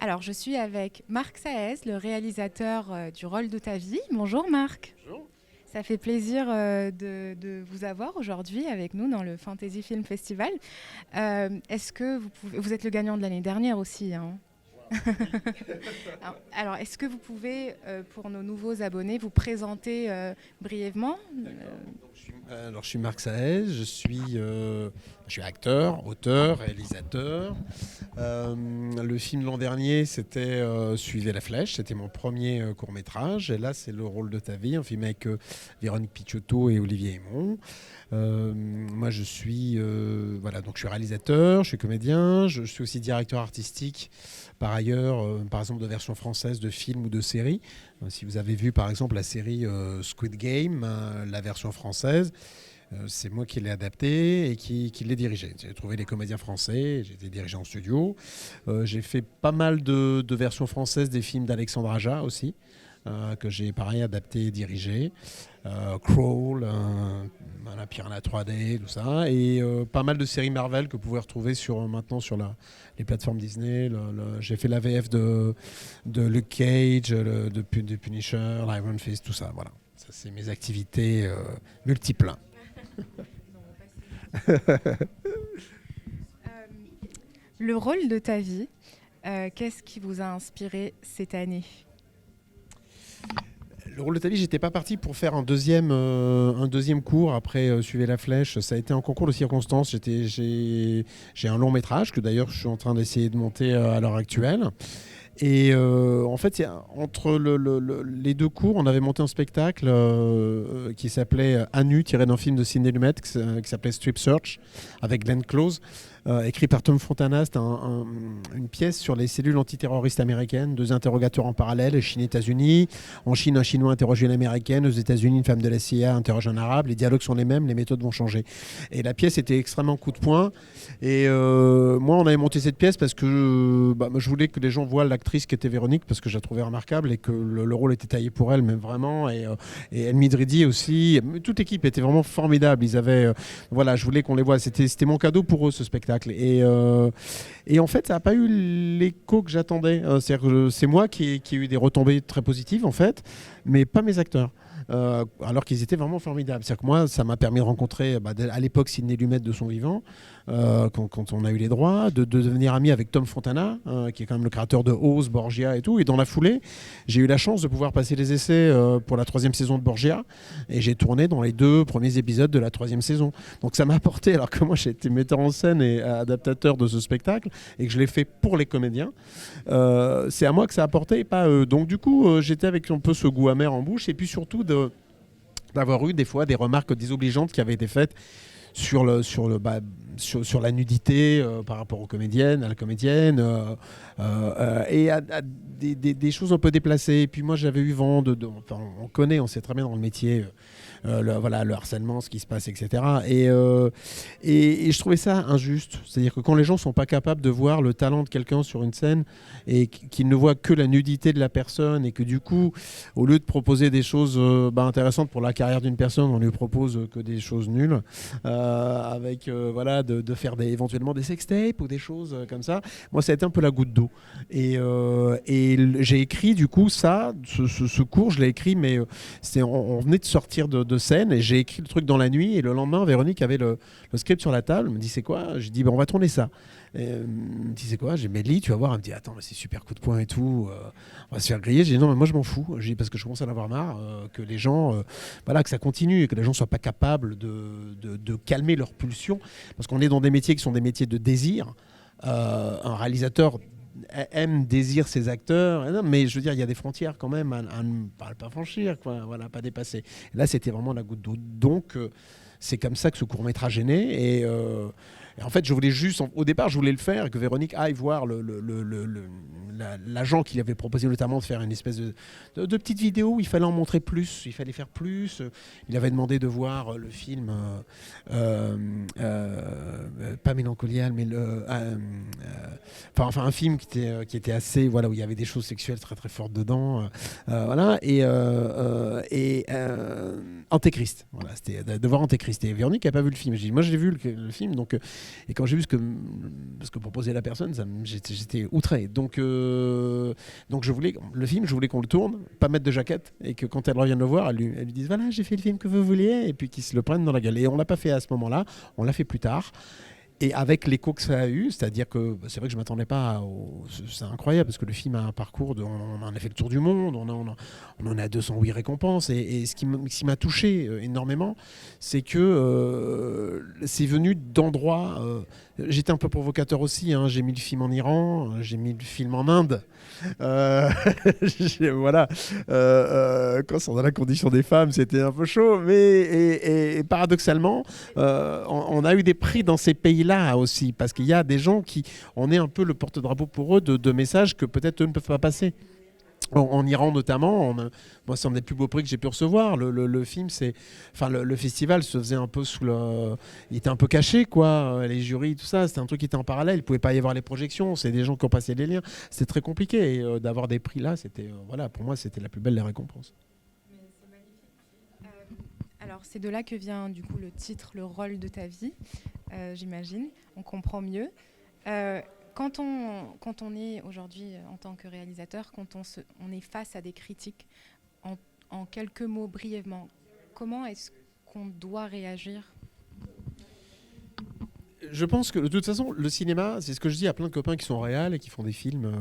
Alors, je suis avec Marc Saez, le réalisateur du rôle de ta vie. Bonjour Marc. Bonjour. Ça fait plaisir de vous avoir aujourd'hui avec nous dans le Fantasy Film Festival. Est-ce que vous êtes le gagnant de l'année dernière aussi, hein? Oui. Alors, est-ce que vous pouvez, pour nos nouveaux abonnés, vous présenter brièvement? D'accord. Je suis Marc Saez, je suis acteur, auteur, réalisateur. Le film de l'an dernier, c'était Suivez la flèche, c'était mon premier court-métrage. Et là, c'est Le rôle de ta vie, un film avec Véronique Picciotto et Olivier Hémon. Moi, donc je suis réalisateur, je suis comédien, je suis aussi directeur artistique par ailleurs, par exemple de versions françaises de films ou de séries. Si vous avez vu par exemple la série Squid Game, la version française, c'est moi qui l'ai adapté et qui l'ai dirigé. J'ai trouvé les comédiens français, j'ai été dirigé en studio. J'ai fait pas mal de versions françaises des films d'Alexandre Aja aussi, que j'ai pareil adapté et dirigé. Crawl, voilà, Piranha 3D, tout ça. Et pas mal de séries Marvel que vous pouvez retrouver maintenant sur les plateformes Disney. J'ai fait la VF de Luke Cage, de Punisher, l'Iron Fist, tout ça. Voilà. Ça, c'est mes activités multiples. Le rôle de ta vie, qu'est-ce qui vous a inspiré cette année? Le rôle de ta vie, j'étais pas parti pour faire un deuxième cours après Suivez la flèche. Ça a été un concours de circonstances. J'ai un long métrage que d'ailleurs je suis en train d'essayer de monter à l'heure actuelle. Et en fait, entre les deux cours, on avait monté un spectacle qui s'appelait À nu, tiré d'un film de Sidney Lumet qui s'appelait Strip Search, avec Glenn Close, écrit par Tom Fontana. C'était une pièce sur les cellules antiterroristes américaines, deux interrogateurs en parallèle, Chine-États-Unis. En Chine, un Chinois interroge une Américaine. Aux États-Unis, une femme de la CIA interroge un Arabe. Les dialogues sont les mêmes, les méthodes vont changer. Et la pièce était extrêmement coup de poing. Et moi, on avait monté cette pièce parce que je voulais que les gens voient l'actrice qui était Véronique, parce que je la trouvais remarquable et que le rôle était taillé pour elle, même vraiment. Et Elmi Dridi aussi. Toute l'équipe était vraiment formidable. Voilà, je voulais qu'on les voit. C'était mon cadeau pour eux, ce spectacle. Et en fait, ça n'a pas eu l'écho que j'attendais. C'est-à-dire que c'est moi qui ai eu des retombées très positives, en fait, mais pas mes acteurs. Alors qu'ils étaient vraiment formidables. C'est-à-dire que moi, ça m'a permis de rencontrer à l'époque Sidney Lumet de son vivant, quand on a eu les droits, de devenir ami avec Tom Fontana, qui est quand même le créateur de Oz, Borgia et tout. Et dans la foulée, j'ai eu la chance de pouvoir passer les essais pour la troisième saison de Borgia, et j'ai tourné dans les 2 premiers épisodes de la troisième saison. Donc ça m'a apporté, alors que moi j'étais metteur en scène et adaptateur de ce spectacle, et que je l'ai fait pour les comédiens, c'est à moi que ça a apporté et pas eux. Donc du coup, j'étais avec un peu ce goût amer en bouche, et puis surtout d'avoir eu des fois des remarques désobligeantes qui avaient été faites sur la nudité par rapport aux comédiennes, à la comédienne, et à des choses un peu déplacées. Et puis moi, j'avais eu vent enfin, on sait très bien dans le métier, voilà, le harcèlement, ce qui se passe, etc. Et je trouvais ça injuste. C'est-à-dire que quand les gens ne sont pas capables de voir le talent de quelqu'un sur une scène et qu'ils ne voient que la nudité de la personne, et que du coup, au lieu de proposer des choses intéressantes pour la carrière d'une personne, on lui propose que des choses nulles, avec voilà, de faire éventuellement des sextapes ou des choses comme ça. Moi, ça a été un peu la goutte d'eau. Et j'ai écrit du coup ce cours, je l'ai écrit, mais on venait de sortir de scène, et j'ai écrit le truc dans la nuit, et le lendemain, Véronique avait le script sur la table. Elle me dit c'est quoi? J'ai dit on va tourner ça. Et elle me dit c'est quoi? J'ai dit mais lis, tu vas voir. Elle me dit attends, mais c'est super coup de poing et tout, on va se faire griller. J'ai dit non, mais moi je m'en fous. J'ai dit parce que je commence à en avoir marre, que les gens, voilà, que ça continue, et que les gens soient pas capables de calmer leurs pulsions, parce qu'on est dans des métiers qui sont des métiers de désir. Un réalisateur désire ses acteurs, non, mais je veux dire, il y a des frontières quand même à ne pas franchir, quoi, voilà, pas dépasser. Et là, c'était vraiment la goutte d'eau. Donc, c'est comme ça que ce court-métrage est né. Et en fait, je voulais juste, au départ, je voulais le faire, que Véronique aille voir l'agent qui avait proposé notamment de faire une espèce de petite vidéo où il fallait en montrer plus, il fallait faire plus. Il avait demandé de voir le film, pas Mélancolial, mais enfin un film qui était assez, voilà, où il y avait des choses sexuelles très très fortes dedans, voilà, et Antéchrist. Voilà, c'était de voir Antéchrist. Christ et Véronique n'a pas vu le film. J'ai dit, moi j'ai vu le film, donc, et quand j'ai vu ce que proposait la personne, j'étais outré. Donc je voulais qu'on le tourne, pas mettre de jaquette, et que quand elle revienne le voir, elle lui dise voilà, j'ai fait le film que vous vouliez, et puis qu'ils se le prennent dans la gueule. Et on l'a pas fait à ce moment-là, on l'a fait plus tard. Et avec l'écho que ça a eu, c'est-à-dire que c'est vrai que je ne m'attendais pas c'est incroyable parce que le film a un parcours on en a fait le tour du monde, on en a 208 récompenses. Et ce qui m'a touché énormément, c'est que c'est venu d'endroits. J'étais un peu provocateur aussi, hein, j'ai mis le film en Iran, j'ai mis le film en Inde. Voilà. Concernant la condition des femmes, c'était un peu chaud. Et paradoxalement, on a eu des prix dans ces pays-là aussi, parce qu'il y a des gens on est un peu le porte-drapeau pour eux de messages que peut-être eux ne peuvent pas passer. En Iran notamment, moi c'est un des plus beaux prix que j'ai pu recevoir. Le film, le festival se faisait un peu il était un peu caché, quoi. Les jurys, tout ça, c'était un truc qui était en parallèle. Il pouvait pas y avoir les projections. C'est des gens qui ont passé les liens. C'était très compliqué. Et d'avoir des prix là, c'était voilà, pour moi c'était la plus belle des récompenses. C'est magnifique. Alors c'est de là que vient du coup le titre, le rôle de ta vie, j'imagine. On comprend mieux. Quand on est aujourd'hui en tant que réalisateur, quand on est face à des critiques, en quelques mots brièvement, comment est-ce qu'on doit réagir ? Je pense que de toute façon, le cinéma, c'est ce que je dis à plein de copains qui sont réals et qui font des films.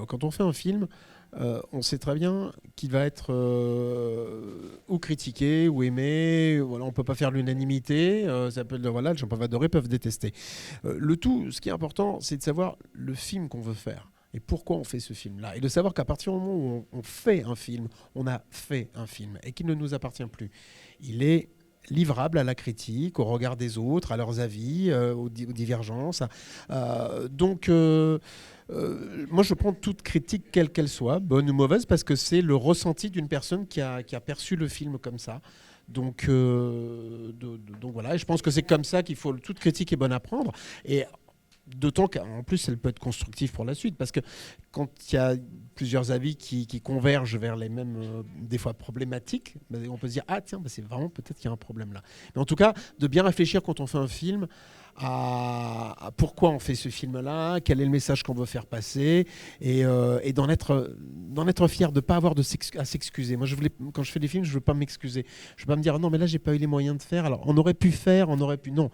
Quand on fait un film, on sait très bien qu'il va être ou critiqué ou aimé. Voilà, on ne peut pas faire l'unanimité. Ça peut, voilà, les gens peuvent adorer, peuvent détester. Le tout, ce qui est important, c'est de savoir le film qu'on veut faire. Et pourquoi on fait ce film-là. Et de savoir qu'à partir du moment où on fait un film, on a fait un film et qu'il ne nous appartient plus. Il est livrable à la critique, au regard des autres, à leurs avis, aux divergences. Donc, moi, je prends toute critique, quelle qu'elle soit, bonne ou mauvaise, parce que c'est le ressenti d'une personne qui a perçu le film comme ça. Donc voilà, et je pense que c'est comme ça qu'il faut... Toute critique est bonne à prendre. Et d'autant qu'en plus, elle peut être constructive pour la suite, parce que quand il y a plusieurs avis qui convergent vers les mêmes, des fois problématiques, on peut se dire, ah tiens, c'est vraiment peut-être qu'il y a un problème là. Mais en tout cas, de bien réfléchir quand on fait un film à pourquoi on fait ce film-là, quel est le message qu'on veut faire passer, et d'en être fier, de ne pas avoir à s'excuser. Moi, quand je fais des films, je ne veux pas m'excuser. Je ne veux pas me dire, non, mais là, j'ai pas eu les moyens de faire. Alors, on aurait pu faire, non.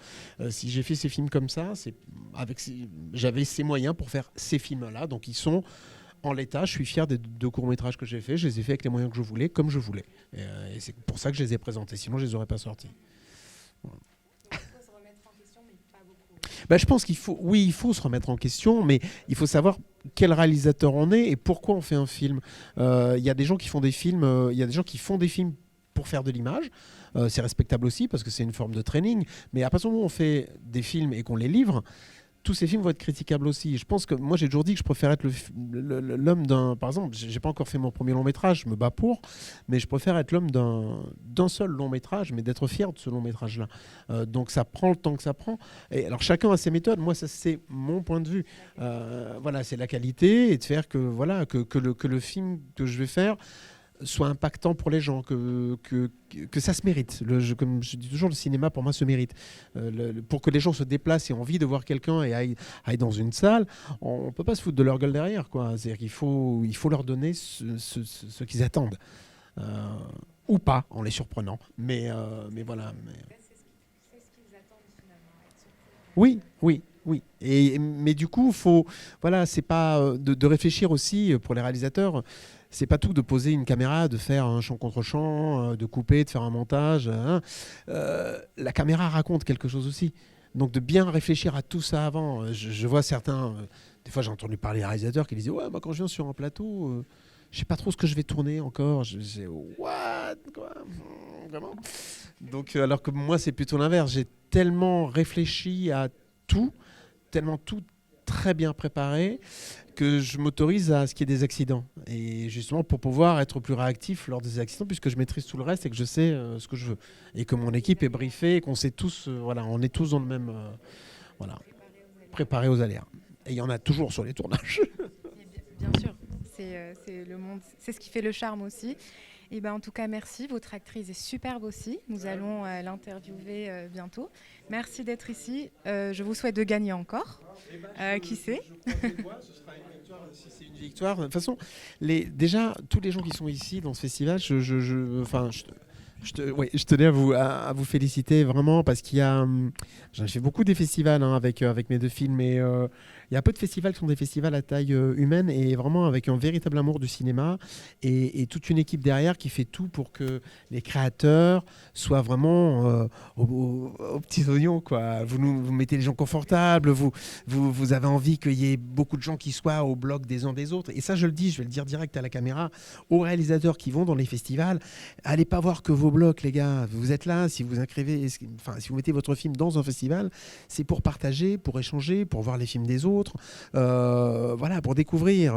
Si j'ai fait ces films comme ça, j'avais ces moyens pour faire ces films-là, donc ils sont... En l'état, je suis fier des 2 courts-métrages que j'ai faits. Je les ai faits avec les moyens que je voulais, comme je voulais. Et c'est pour ça que je les ai présentés. Sinon, je ne les aurais pas sortis. Voilà. Il faut se remettre en question, mais pas beaucoup. Je pense il faut se remettre en question, mais il faut savoir quel réalisateur on est et pourquoi on fait un film. Il y a des gens qui font des films, pour faire de l'image. C'est respectable aussi parce que c'est une forme de training. Mais à partir du moment où on fait des films et qu'on les livre, tous ces films vont être critiquables aussi. Je pense que moi, j'ai toujours dit que je préfère être l'homme d'un... Par exemple, j'ai pas encore fait mon premier long métrage, je me bats pour, mais je préfère être l'homme d'un seul long métrage, mais d'être fier de ce long métrage-là. Donc ça prend le temps que ça prend. Et alors chacun a ses méthodes. Moi, ça c'est mon point de vue. Voilà, c'est la qualité et de faire que le film que je vais faire soit impactant pour les gens, que ça se mérite. Comme je dis toujours, le cinéma, pour moi, se mérite. Pour que les gens se déplacent et aient envie de voir quelqu'un et aillent dans une salle, on ne peut pas se foutre de leur gueule derrière, quoi. C'est-à-dire qu'il faut leur donner ce qu'ils attendent. Ou pas, en les surprenant. Mais voilà. C'est ce qu'ils attendent finalement. Oui. Mais du coup, c'est pas de réfléchir aussi pour les réalisateurs. C'est pas tout de poser une caméra, de faire un champ contre champ, de couper, de faire un montage. La caméra raconte quelque chose aussi. Donc de bien réfléchir à tout ça avant. Je vois certains, des fois j'ai entendu parler des réalisateurs qui disaient ouais, moi quand je viens sur un plateau, je sais pas trop ce que je vais tourner encore. Je dis what quoi, vraiment. Donc alors que moi c'est plutôt l'inverse. J'ai tellement réfléchi à tout, tellement tout très bien préparé que je m'autorise à ce qu'il y ait des accidents. Et justement pour pouvoir être plus réactif lors des accidents, puisque je maîtrise tout le reste et que je sais ce que je veux. Et que mon équipe est briefée et qu'on sait tous, on est tous dans le même... préparés aux aléas. Et il y en a toujours sur les tournages. Bien sûr, c'est le monde, c'est ce qui fait le charme aussi. Et ben, en tout cas, merci. Votre actrice est superbe aussi. Nous allons l'interviewer bientôt. Merci d'être ici. Je vous souhaite de gagner encore. Qui sait? Je croise les doigts, ce sera une victoire si c'est une victoire. De toute façon, déjà, tous les gens qui sont ici dans ce festival, enfin, ouais, je tenais à vous féliciter vraiment parce qu'il y a. J'ai fait beaucoup des festivals avec mes deux films, mais il y a peu de festivals qui sont des festivals à taille humaine et vraiment avec un véritable amour du cinéma et toute une équipe derrière qui fait tout pour que les créateurs soient vraiment aux petits oignons, quoi. Vous mettez les gens confortables, vous avez envie qu'il y ait beaucoup de gens qui soient au bloc des uns des autres. Et ça, je le dis, je vais le dire direct à la caméra, aux réalisateurs qui vont dans les festivals, allez pas voir que vos blocs, les gars. Vous êtes là, si vous inscrivez, enfin, si vous mettez votre film dans un festival, c'est pour partager, pour échanger, pour voir les films des autres, voilà, pour découvrir.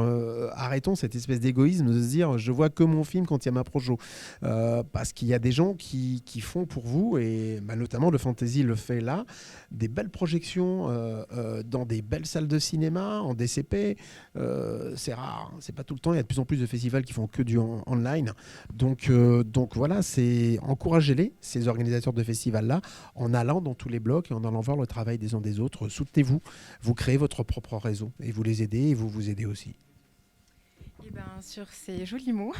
Arrêtons cette espèce d'égoïsme de se dire, je vois que mon film quand il y a ma projo. Parce qu'il y a des gens qui font pour vous, et bah, notamment le Fantasy le fait là, des belles projections dans des belles salles de cinéma, en DCP. C'est rare, hein, c'est pas tout le temps. Il y a de plus en plus de festivals qui font que du online. Donc voilà, c'est encouragez-les, ces organisateurs de festivals-là, en allant dans tous les blocs et en allant voir le travail des uns des autres. Soutenez-vous, vous créez votre propre réseau et vous les aidez et vous vous aidez aussi. Et ben, sur ces jolis mots,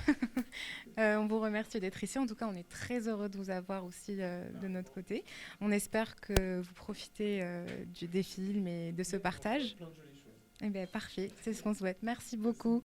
on vous remercie d'être ici. En tout cas, on est très heureux de vous avoir aussi de notre côté. On espère que vous profitez des films et de ce partage. Eh bien, parfait, c'est ce qu'on souhaite. Merci beaucoup.